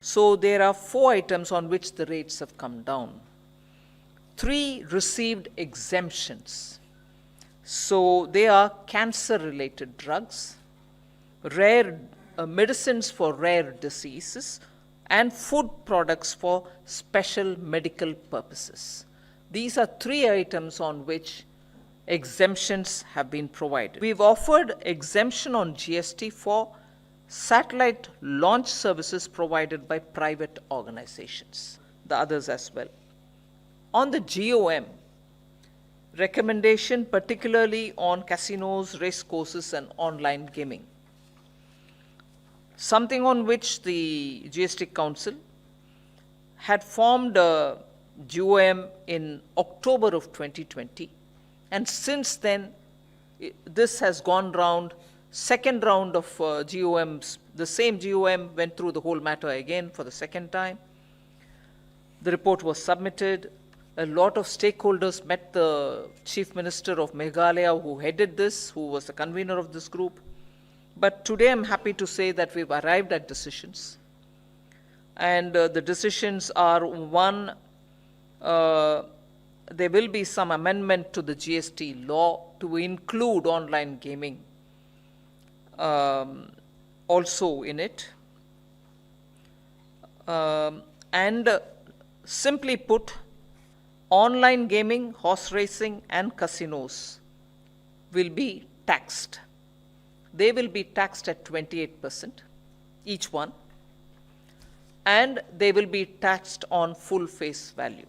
So there are 4 items on which the rates have come down. 3 received exemptions. So they are cancer-related drugs, rare medicines for rare diseases, and food products for special medical purposes. These are 3 items on which exemptions have been provided. We've offered exemption on GST for satellite launch services provided by private organizations, the others as well. On the GOM, recommendation particularly on casinos, race courses, and online gaming. Something on which the GST Council had formed a GOM in October of 2020, and since then this has gone round, second round of GOMs. The same GOM went through the whole matter again for the second time. The report was submitted. A lot of stakeholders met the Chief Minister of Meghalaya, who headed this, who was the convener of this group. But today I'm happy to say that we've arrived at decisions. And the decisions are, one, there will be some amendment to the GST law to include online gaming also in it. And simply put, online gaming, horse racing, and casinos will be taxed. They will be taxed at 28%, each one, and they will be taxed on full face value.